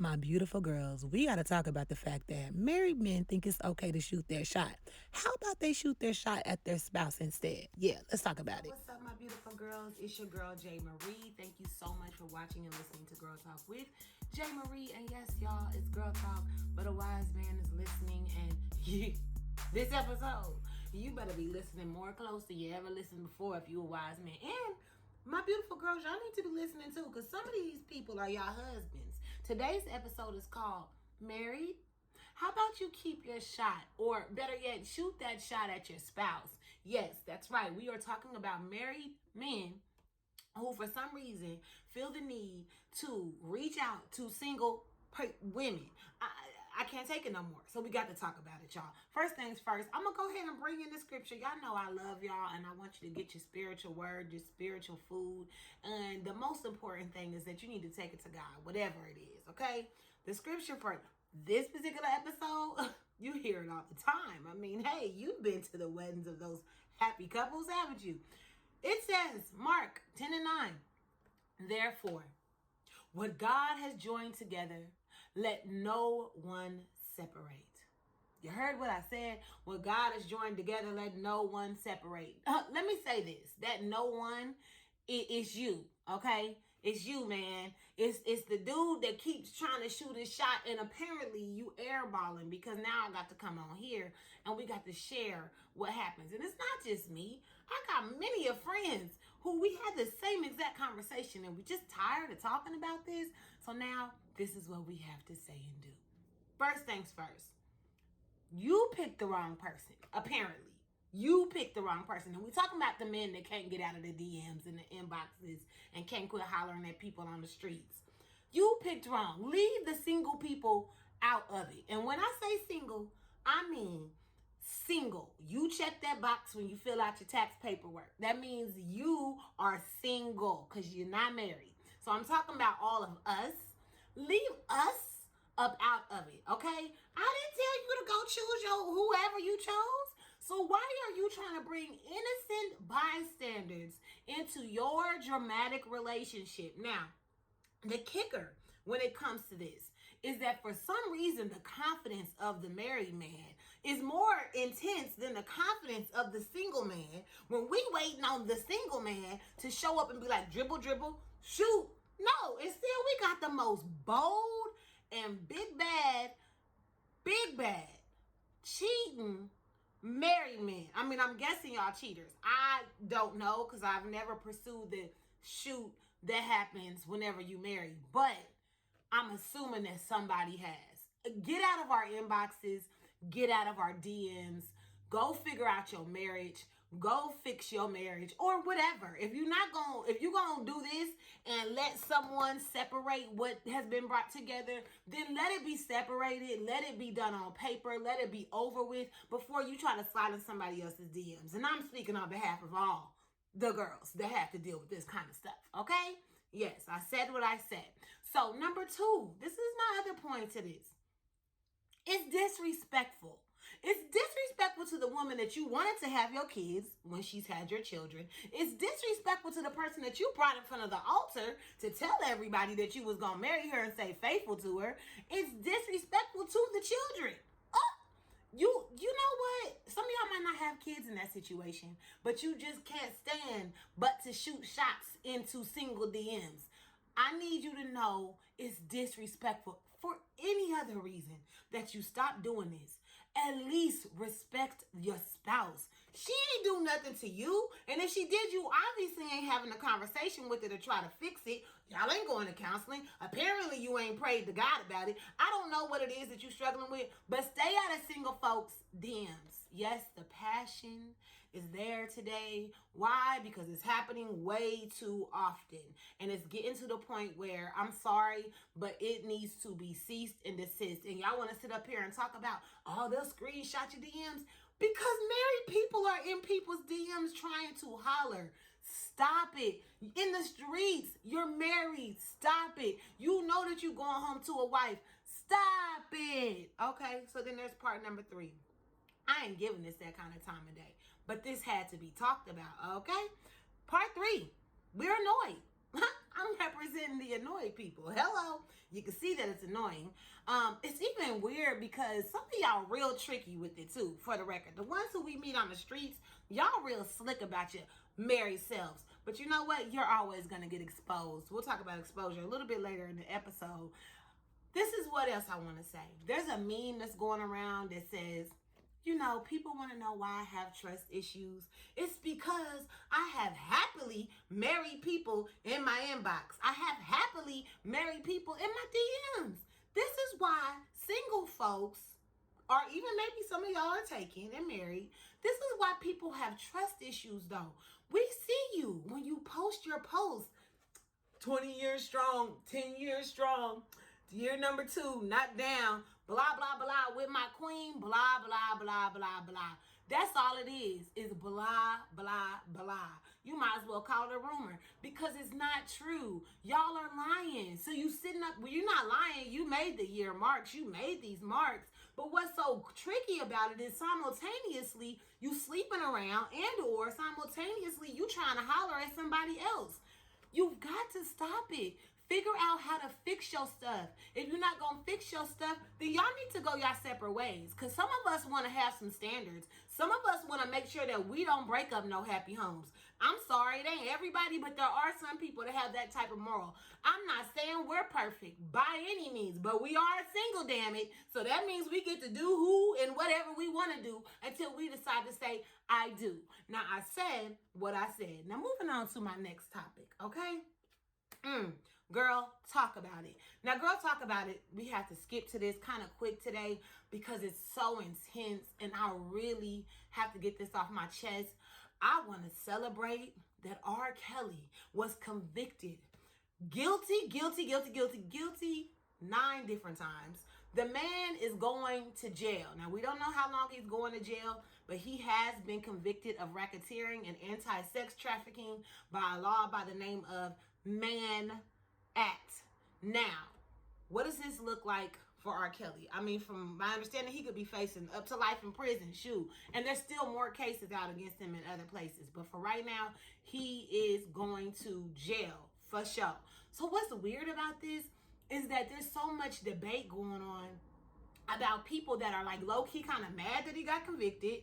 My beautiful girls, we got to talk about the fact that married men think it's okay to shoot their shot. How about they shoot their shot at their spouse instead? Yeah, let's talk about it. What's up, my beautiful girls? It's your girl, J. Marie. Thank you so much for watching and listening to Girl Talk with J. Marie. And yes, y'all, it's Girl Talk, but a wise man is listening. And this episode, you better be listening more close than you ever listened before if you're a wise man. And my beautiful girls, y'all need to be listening too, because some of these people are y'all husbands. Today's episode is called Married. How about you keep your shot, or better yet, shoot that shot at your spouse? Yes, that's right. We are talking about married men who, for some reason, feel the need to reach out to single women. I can't take it no more. So we got to talk about it, y'all. First things first, I'm going to go ahead and bring in the scripture. Y'all know I love y'all, and I want you to get your spiritual word, your spiritual food. And the most important thing is that you need to take it to God, whatever it is, okay? The scripture for this particular episode, you hear it all the time. I mean, hey, you've been to the weddings of those happy couples, haven't you? It says, Mark 10:9, therefore, what God has joined together, let no one separate. You heard what I said? What God has joined together, let no one separate. Let me say this, that no one is you, okay? It's you, man. It's the dude that keeps trying to shoot his shot, and apparently you airballing, because now I got to come on here and we got to share what happens. And it's not just me. I got many of friends who we had the same exact conversation, and we just tired of talking about this. So now this is what we have to say and do. First things first, you picked the wrong person, apparently. You picked the wrong person. And we're talking about the men that can't get out of the DMs and the inboxes and can't quit hollering at people on the streets. You picked wrong. Leave the single people out of it. And when I say single, I mean single. You check that box when you fill out your tax paperwork. That means you are single because you're not married. So I'm talking about all of us. Leave us up out of it, okay? I didn't tell you to go choose your whoever you chose. So why are you trying to bring innocent bystanders into your dramatic relationship? Now, the kicker when it comes to this is that for some reason, the confidence of the married man is more intense than the confidence of the single man. When we waiting on the single man to show up and be like, dribble, dribble, shoot. No, instead we got the most bold and big bad, cheating married men. I mean, I'm guessing y'all cheaters. I don't know, because I've never pursued the shoot that happens whenever you marry. But I'm assuming that somebody has. Get out of our inboxes. Get out of our DMs. Go figure out your marriage. Go fix your marriage, or whatever. If you're gonna do this and let someone separate what has been brought together, then let it be separated. Let it be done on paper. Let it be over with before you try to slide in somebody else's DMs. And I'm speaking on behalf of all the girls that have to deal with this kind of stuff, okay? Yes, I said what I said. So number two, this is my other point to this. It's disrespectful. It's disrespectful to the woman that you wanted to have your kids when she's had your children. It's disrespectful to the person that you brought in front of the altar to tell everybody that you was going to marry her and stay faithful to her. It's disrespectful to the children. You know what? Some of y'all might not have kids in that situation, but you just can't stand but to shoot shots into single DMs. I need you to know it's disrespectful. For any other reason that you stop doing this, at least respect your spouse. She ain't do nothing to you. And if she did, you obviously ain't having a conversation with her to try to fix it. Y'all ain't going to counseling. Apparently you ain't prayed to God about it. I don't know what it is that you're struggling with, but stay out of single folks' DMs. Yes, the passion is there today. Why? Because it's happening way too often. And it's getting to the point where, I'm sorry, but it needs to be ceased and desist. And y'all want to sit up here and talk about, oh, they'll screenshot your DMs, because married people are in people's DMs trying to holler. Stop it. In the streets, you're married. Stop it. You know that you're going home to a wife. Stop it. Okay, so then there's part number three. I ain't giving this that kind of time of day, but this had to be talked about, okay? Part three, we're annoyed. I'm representing the annoyed people. Hello. You can see that it's annoying. It's even weird because some of y'all real tricky with it too, for the record. The ones who we meet on the streets, y'all real slick about your married selves. But you know what? You're always going to get exposed. We'll talk about exposure a little bit later in the episode. This is what else I want to say. There's a meme that's going around that says, you know, people want to know why I have trust issues. It's because I have happily married people in my inbox. I have happily married people in my DMs. This is why single folks, or even maybe some of y'all are taken and married, this is why people have trust issues though. We see you when you post your post. 20 years strong, 10 years strong. Year number 2, not down, blah, blah, blah, with my queen, blah, blah, blah, blah, blah. That's all it is blah, blah, blah. You might as well call it a rumor because it's not true. Y'all are lying. So you sitting up, well, you're not lying. You made the year marks. You made these marks. But what's so tricky about it is simultaneously you sleeping around and or simultaneously you trying to holler at somebody else. You've got to stop it. Figure out how to fix your stuff. If you're not going to fix your stuff, then y'all need to go y'all separate ways. Because some of us want to have some standards. Some of us want to make sure that we don't break up no happy homes. I'm sorry, it ain't everybody, but there are some people that have that type of moral. I'm not saying we're perfect by any means, but we are single, damn it. So that means we get to do who and whatever we want to do until we decide to say, I do. Now, I said what I said. Now, moving on to my next topic, okay? Girl, talk about it. Now, girl, talk about it. We have to skip to this kind of quick today because it's so intense and I really have to get this off my chest. I want to celebrate that R. Kelly was convicted. Guilty 9 different times. The man is going to jail. Now, we don't know how long he's going to jail, but he has been convicted of racketeering and anti-sex trafficking by a law by the name of Mann Act. Now, what does this look like for R. Kelly? I mean, from my understanding, he could be facing up to life in prison, shoot. And there's still more cases out against him in other places. But for right now, he is going to jail for sure. So what's weird about this is that there's so much debate going on about people that are like low-key kind of mad that he got convicted.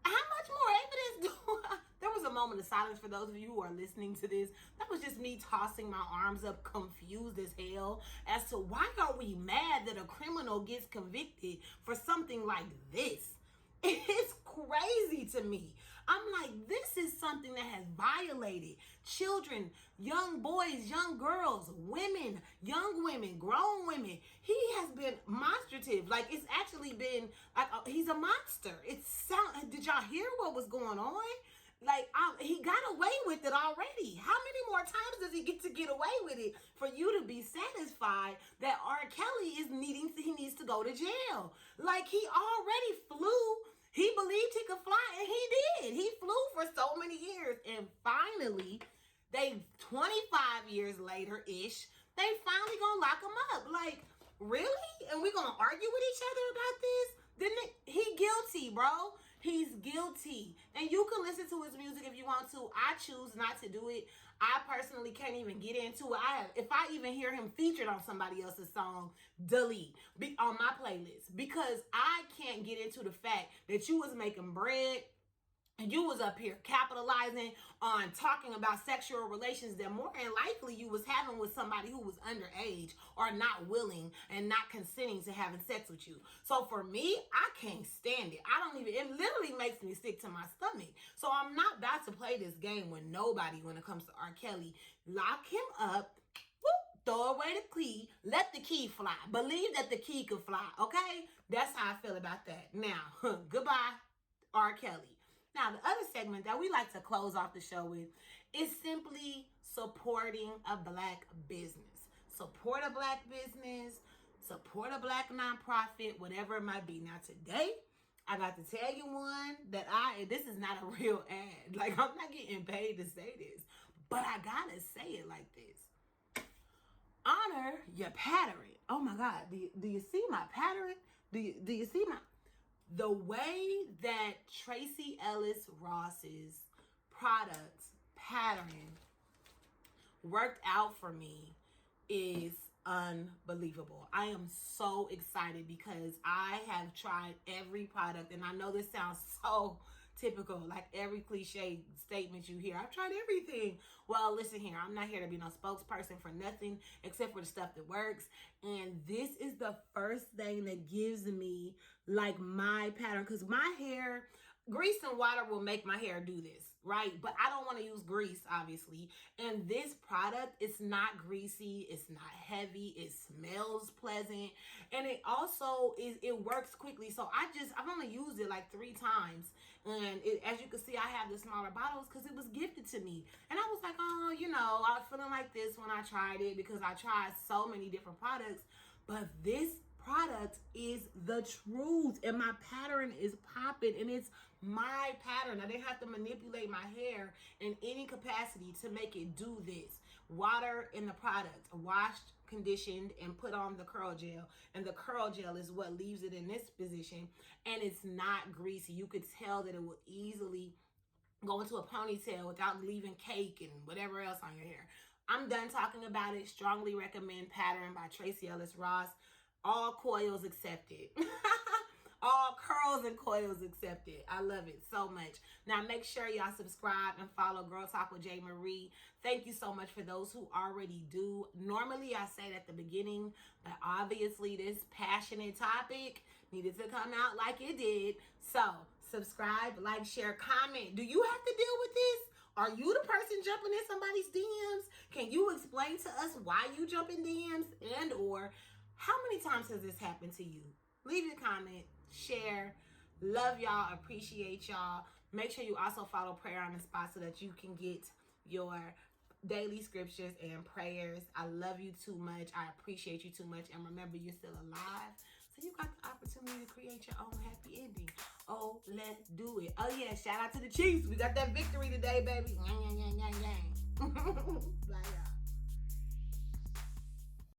How much more evidence do I? There was a moment of silence for those of you who are listening to this. That was just me tossing my arms up, confused as hell, as to why are we mad that a criminal gets convicted for something like this? It's crazy to me. I'm like, this is something that has violated children, young boys, young girls, women, young women, grown women. He has been monstrative. Like, it's actually been like he's a monster. Did y'all hear what was going on? Like, he got away with it already. How many more times does he get away with it for you to be satisfied that R. Kelly he needs to go to jail? Like, he already flew. He believed he could fly, and he did. He flew for so many years, and finally, 25 years later-ish, they finally gonna lock him up. Like, really? And we gonna argue with each other about this? He guilty, bro. He's guilty. And you can listen to his music if you want to. I choose not to do it. I personally can't even get into it. If I even hear him featured on somebody else's song, delete on my playlist. Because I can't get into the fact that you was making bread and you was up here capitalizing on talking about sexual relations that more than likely you was having with somebody who was underage or not willing and not consenting to having sex with you. So for me, I can't stand it. It literally makes me sick to my stomach. So I'm not about to play this game with nobody when it comes to R. Kelly. Lock him up. Whoop, throw away the key. Let the key fly. Believe that the key could fly, okay? That's how I feel about that. Now, goodbye, R. Kelly. Now, the other segment that we like to close off the show with is simply supporting a black business. Support a black business, support a black nonprofit, whatever it might be. Now, today, I got to tell you one that this is not a real ad. Like, I'm not getting paid to say this, but I gotta say it like this. Honor your pattern. Oh my God, do you see my pattern? Do you see the way that Tracee Ellis Ross's products pattern worked out for me is unbelievable. I am so excited because I have tried every product, and I know this sounds so typical, like every cliche statement you hear. I've tried everything. Well, listen here, I'm not here to be no spokesperson for nothing except for the stuff that works. And this is the first thing that gives me like my pattern, because my hair, grease and water will make my hair do this, right? But I don't want to use grease, obviously. And this product, it's not greasy, it's not heavy, it smells pleasant, and it also it works quickly. So I've only used it like 3 times, and as you can see, I have the smaller bottles because it was gifted to me, and I was like, oh, I was feeling like this when I tried it because I tried so many different products, but this product is the truth, and my pattern is popping, and it's my pattern. I didn't have to manipulate my hair in any capacity to make it do this. Water in the product, washed, conditioned, and put on the curl gel, and the curl gel is what leaves it in this position, and it's not greasy. You could tell that it will easily go into a ponytail without leaving cake and whatever else on your hair. I'm done talking about it. Strongly recommend Pattern by Tracy Ellis Ross. All coils accepted. All curls and coils accepted. I love it so much. Now make sure y'all subscribe and follow Girl Talk with J. Marie. Thank you so much for those who already do. Normally I say it at the beginning, but obviously this passionate topic needed to come out like it did. So subscribe, like, share, comment. Do you have to deal with this? Are you the person jumping in somebody's DMs? Can you explain to us why you jump in DMs, and or how many times has this happened to you? Leave your comment, share. Love y'all, appreciate y'all. Make sure you also follow Prayer on the Spot so that you can get your daily scriptures and prayers. I love you too much. I appreciate you too much. And remember, you're still alive. So you got the opportunity to create your own happy ending. Oh, let's do it. Oh yeah, shout out to the Chiefs. We got that victory today, baby. Yang, yang, yang, yang, yang.